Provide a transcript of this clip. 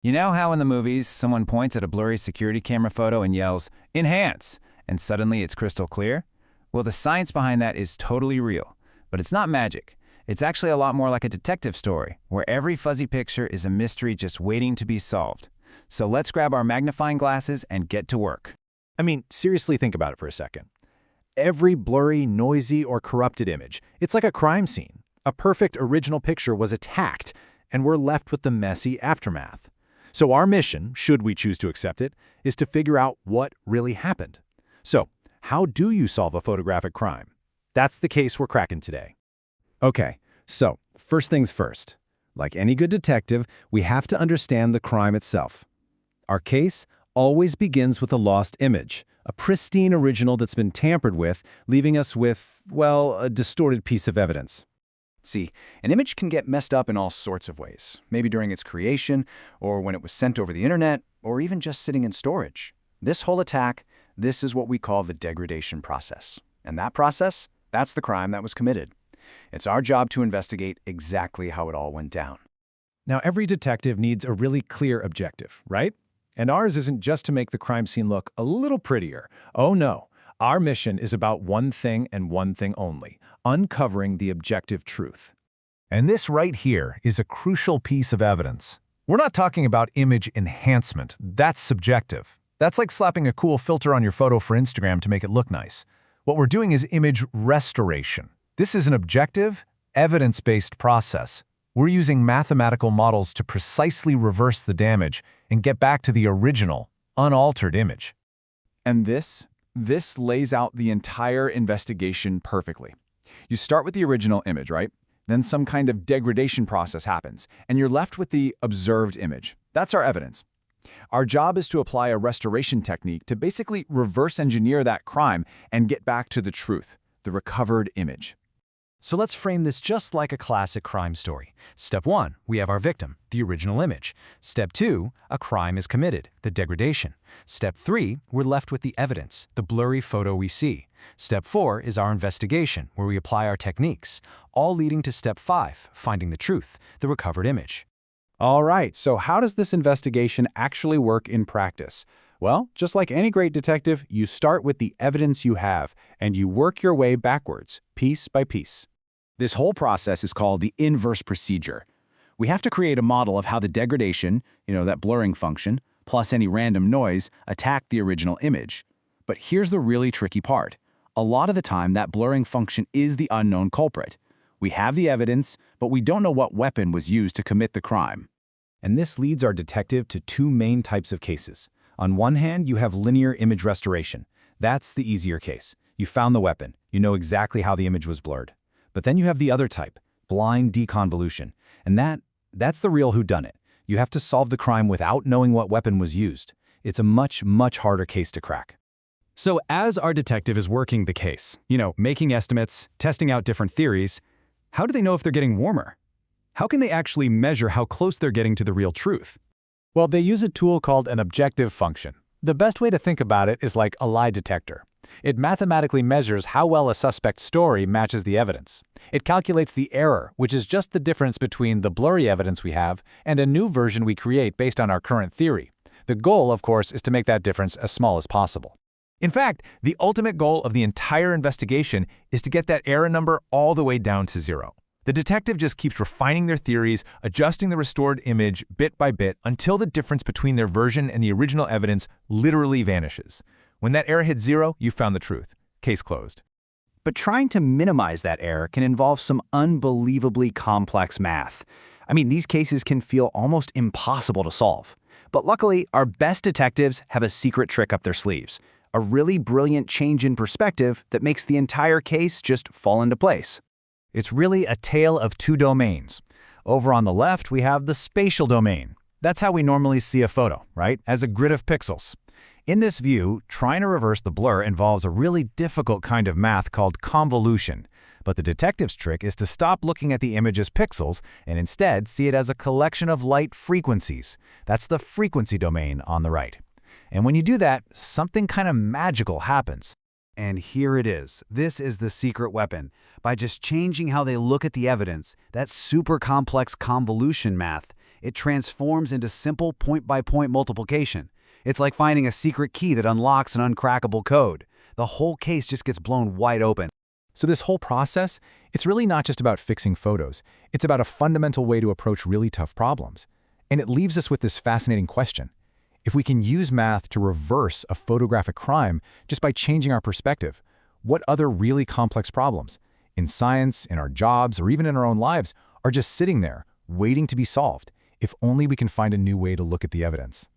You know how in the movies, someone points at a blurry security camera photo and yells, "Enhance!" and suddenly it's crystal clear? Well, the science behind that is totally real. But it's not magic. It's actually a lot more like a detective story, where every fuzzy picture is a mystery just waiting to be solved. So let's grab our magnifying glasses and get to work. I mean, seriously think about it for a second. Every blurry, noisy, or corrupted image, it's like a crime scene. A perfect original picture was attacked, and we're left with the messy aftermath. So our mission, should we choose to accept it, is to figure out what really happened. So, how do you solve a photographic crime? That's the case we're cracking today. Okay, so first things first. Like any good detective, we have to understand the crime itself. Our case always begins with a lost image, a pristine original that's been tampered with, leaving us with, well, a distorted piece of evidence. See, an image can get messed up in all sorts of ways, maybe during its creation, or when it was sent over the internet, or even just sitting in storage. This whole attack, this is what we call the degradation process. And that process, that's the crime that was committed. It's our job to investigate exactly how it all went down. Now, every detective needs a really clear objective, right? And ours isn't just to make the crime scene look a little prettier. Oh no, our mission is about one thing and one thing only: uncovering the objective truth. And this right here is a crucial piece of evidence. We're not talking about image enhancement. That's subjective. That's like slapping a cool filter on your photo for Instagram to make it look nice. What we're doing is image restoration. This is an objective, evidence-based process. We're using mathematical models to precisely reverse the damage and get back to the original, unaltered image. And this lays out the entire investigation perfectly. You start with the original image, right? Then some kind of degradation process happens, and you're left with the observed image. That's our evidence. Our job is to apply a restoration technique to basically reverse engineer that crime and get back to the truth, the recovered image. So let's frame this just like a classic crime story. Step 1, we have our victim, the original image. Step 2, a crime is committed, the degradation. Step 3, we're left with the evidence, the blurry photo we see. Step 4 is our investigation, where we apply our techniques, all leading to Step 5, finding the truth, the recovered image. All right, so how does this investigation actually work in practice? Well, just like any great detective, you start with the evidence you have, and you work your way backwards, piece by piece. This whole process is called the inverse procedure. We have to create a model of how the degradation, that blurring function, plus any random noise, attacked the original image. But here's the really tricky part. A lot of the time, that blurring function is the unknown culprit. We have the evidence, but we don't know what weapon was used to commit the crime. And this leads our detective to two main types of cases. On one hand, you have linear image restoration. That's the easier case. You found the weapon. You know exactly how the image was blurred. But then you have the other type, blind deconvolution. And that's the real whodunit. You have to solve the crime without knowing what weapon was used. It's a much, much harder case to crack. So as our detective is working the case, making estimates, testing out different theories, how do they know if they're getting warmer? How can they actually measure how close they're getting to the real truth? Well, they use a tool called an objective function. The best way to think about it is like a lie detector. It mathematically measures how well a suspect's story matches the evidence. It calculates the error, which is just the difference between the blurry evidence we have and a new version we create based on our current theory. The goal, of course, is to make that difference as small as possible. In fact, the ultimate goal of the entire investigation is to get that error number all the way down to 0. The detective just keeps refining their theories, adjusting the restored image bit by bit until the difference between their version and the original evidence literally vanishes. When that error hits 0, you found the truth. Case closed. But trying to minimize that error can involve some unbelievably complex math. I mean, these cases can feel almost impossible to solve. But luckily, our best detectives have a secret trick up their sleeves. A really brilliant change in perspective that makes the entire case just fall into place. It's really a tale of two domains. Over on the left, we have the spatial domain. That's how we normally see a photo, right? As a grid of pixels. In this view, trying to reverse the blur involves a really difficult kind of math called convolution. But the detective's trick is to stop looking at the image as pixels and instead see it as a collection of light frequencies. That's the frequency domain on the right. And when you do that, something kind of magical happens. And here it is. This is the secret weapon. By just changing how they look at the evidence, that super complex convolution math, it transforms into simple point-by-point multiplication. It's like finding a secret key that unlocks an uncrackable code. The whole case just gets blown wide open. So this whole process, it's really not just about fixing photos. It's about a fundamental way to approach really tough problems. And it leaves us with this fascinating question. If we can use math to reverse a photographic crime just by changing our perspective, what other really complex problems, in science, in our jobs, or even in our own lives, are just sitting there, waiting to be solved, if only we can find a new way to look at the evidence?